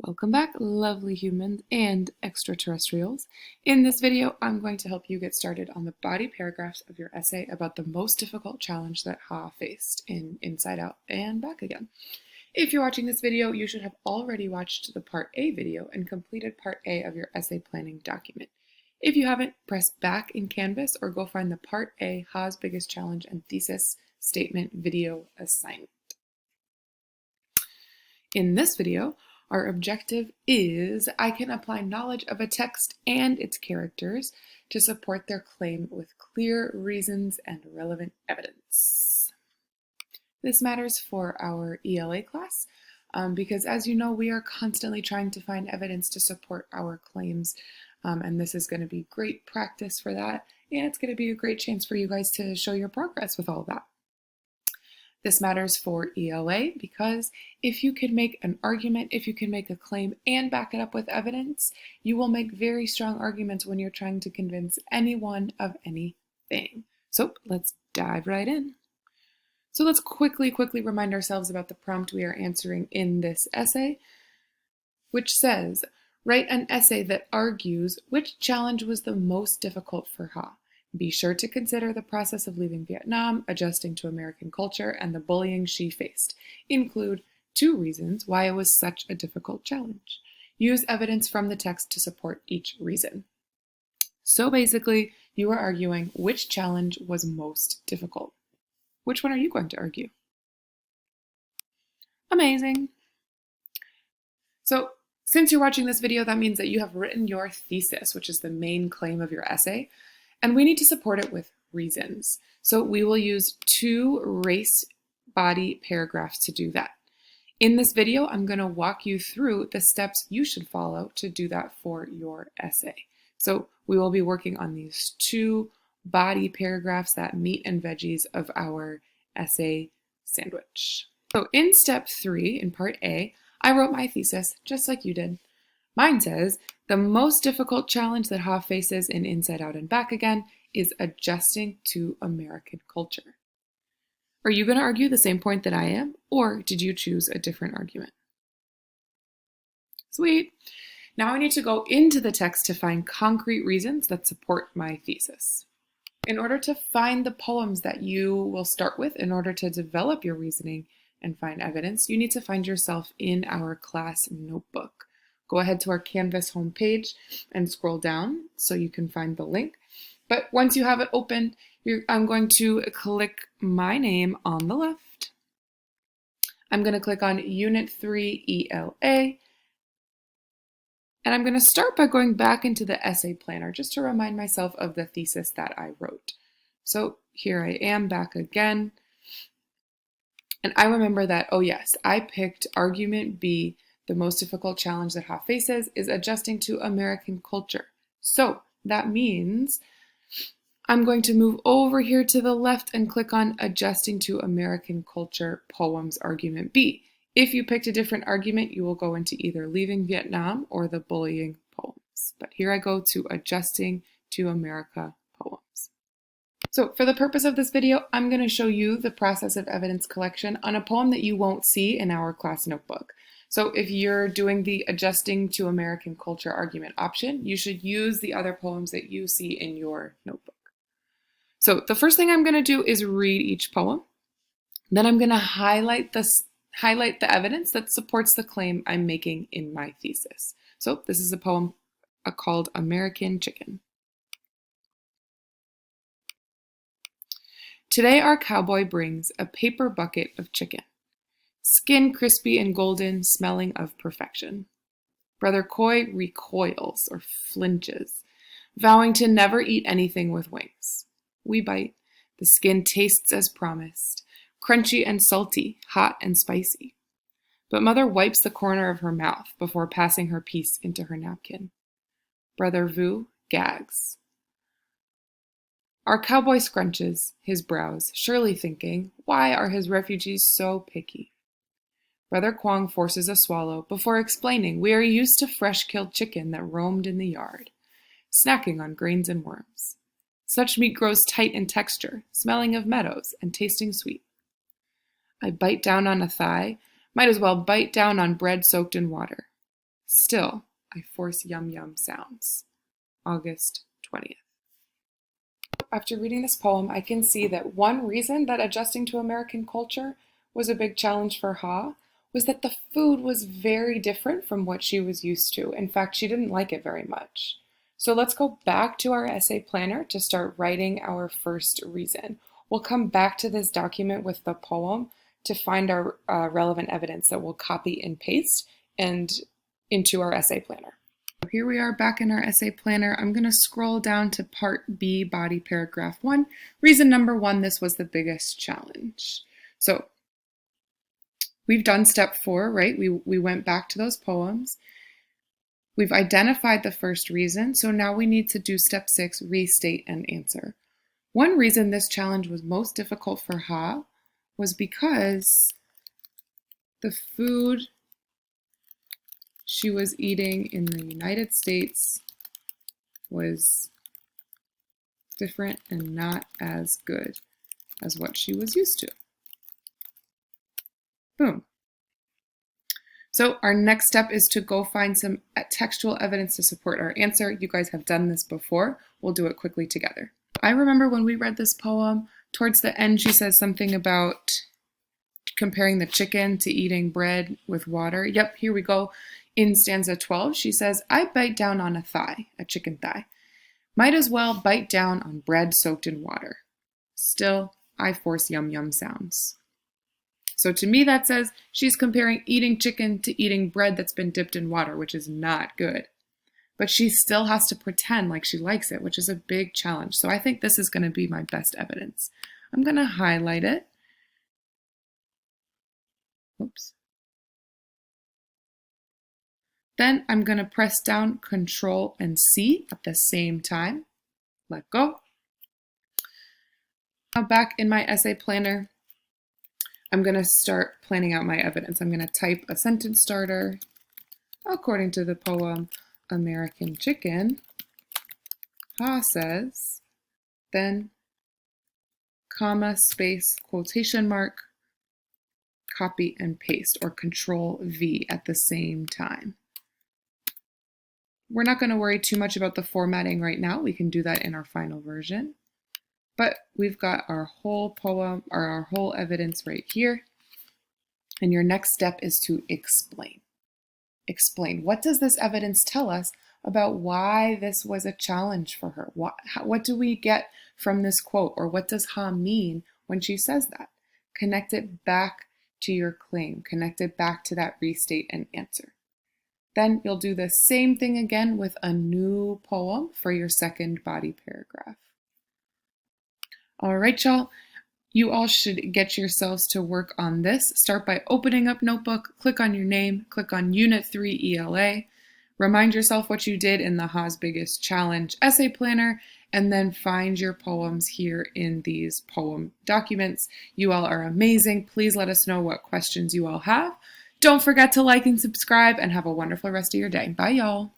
Welcome back, lovely humans and extraterrestrials. In this video, I'm going to help you get started on the body paragraphs of your essay about the most difficult challenge that Ha faced in Inside Out and Back Again. If you're watching this video, you should have already watched the Part A video and completed Part A of your essay planning document. If you haven't, press back in Canvas or go find the Part A Ha's Biggest Challenge and Thesis Statement video assignment. In this video, our objective is I can apply knowledge of a text and its characters to support their claim with clear reasons and relevant evidence. This matters for our ELA class because, as you know, we are constantly trying to find evidence to support our claims, and this is going to be great practice for that, and it's going to be a great chance for you guys to show your progress with all of that. This matters for ELA because if you can make an argument, if you can make a claim and back it up with evidence, you will make very strong arguments when you're trying to convince anyone of anything. So let's dive right in. So let's quickly remind ourselves about the prompt we are answering in this essay, which says, write an essay that argues which challenge was the most difficult for Ha. Be sure to consider the process of leaving Vietnam, adjusting to American culture, and the bullying she faced. Include 2 reasons why it was such a difficult challenge. Use evidence from the text to support each reason. So basically, you are arguing which challenge was most difficult. Which one are you going to argue? Amazing. So, since you're watching this video, that means that you have written your thesis, which is the main claim of your essay. And we need to support it with reasons. So we will use 2 race body paragraphs to do that. In this video, I'm going to walk you through the steps you should follow to do that for your essay. So we will be working on these 2 body paragraphs, that meat and veggies of our essay sandwich. So in step 3, in part A, I wrote my thesis just like you did. Mine says, the most difficult challenge that Ha faces in Inside Out and Back Again is adjusting to American culture. Are you going to argue the same point that I am, or did you choose a different argument? Sweet. Now I need to go into the text to find concrete reasons that support my thesis. In order to find the poems that you will start with, in order to develop your reasoning and find evidence, you need to find yourself in our class notebook. Go ahead to our Canvas homepage and scroll down so you can find the link. But once you have it open, I'm going to click my name on the left. I'm going to click on Unit 3 ELA. And I'm going to start by going back into the essay planner just to remind myself of the thesis that I wrote. So here I am back again. And I remember that, oh yes, I picked argument B. The most difficult challenge that Ha faces is adjusting to American culture. So that means I'm going to move over here to the left and click on Adjusting to American Culture Poems Argument B. If you picked a different argument, you will go into either Leaving Vietnam or the Bullying Poems. But here I go to Adjusting to America Poems. So for the purpose of this video, I'm going to show you the process of evidence collection on a poem that you won't see in our class notebook. So if you're doing the adjusting to American culture argument option, you should use the other poems that you see in your notebook. So the first thing I'm going to do is read each poem. Then I'm going to highlight the evidence that supports the claim I'm making in my thesis. So this is a poem called American Chicken. Today our cowboy brings a paper bucket of chicken. Skin crispy and golden, smelling of perfection. Brother Coy recoils or flinches, vowing to never eat anything with wings. We bite. The skin tastes as promised, crunchy and salty, hot and spicy. But Mother wipes the corner of her mouth before passing her piece into her napkin. Brother Vu gags. Our cowboy scrunches his brows, surely thinking, why are his refugees so picky? Brother Quang forces a swallow before explaining we are used to fresh-killed chicken that roamed in the yard, snacking on grains and worms. Such meat grows tight in texture, smelling of meadows and tasting sweet. I bite down on a thigh, might as well bite down on bread soaked in water. Still, I force yum yum sounds. August 20th. After reading this poem, I can see that one reason that adjusting to American culture was a big challenge for Ha was that the food was very different from what she was used to. In fact, she didn't like it very much. So let's go back to our essay planner to start writing our first reason. We'll come back to this document with the poem to find our relevant evidence that we'll copy and paste and into our essay planner. Here we are back in our essay planner. I'm going to scroll down to part B, body paragraph 1. Reason number 1, this was the biggest challenge. So we've done step 4, right? We went back to those poems. We've identified the first reason, so now we need to do step 6, restate and answer. One reason this challenge was most difficult for Ha was because the food she was eating in the United States was different and not as good as what she was used to. Boom. So our next step is to go find some textual evidence to support our answer. You guys have done this before. We'll do it quickly together. I remember when we read this poem, towards the end she says something about comparing the chicken to eating bread with water. Yep, here we go. In stanza 12, she says, I bite down on a thigh, a chicken thigh. Might as well bite down on bread soaked in water. Still, I force yum yum sounds. So to me that says she's comparing eating chicken to eating bread that's been dipped in water, which is not good. But she still has to pretend like she likes it, which is a big challenge. So I think this is going to be my best evidence. I'm going to highlight it. Oops. Then I'm going to press down Control and C at the same time. Let go. Now back in my essay planner, I'm going to start planning out my evidence. I'm going to type a sentence starter according to the poem American Chicken. Ha says, then comma, space, quotation mark, copy and paste, or Control V at the same time. We're not going to worry too much about the formatting right now. We can do that in our final version. But we've got our whole poem, or our whole evidence right here. And your next step is to explain. Explain. What does this evidence tell us about why this was a challenge for her? What do we get from this quote? Or what does Ha mean when she says that? Connect it back to your claim. Connect it back to that restate and answer. Then you'll do the same thing again with a new poem for your second body paragraph. All right, y'all. You all should get yourselves to work on this. Start by opening up Notebook, click on your name, click on Unit 3 ELA, remind yourself what you did in the Ha's Biggest Challenge essay planner, and then find your poems here in these poem documents. You all are amazing. Please let us know what questions you all have. Don't forget to like and subscribe, and have a wonderful rest of your day. Bye, y'all.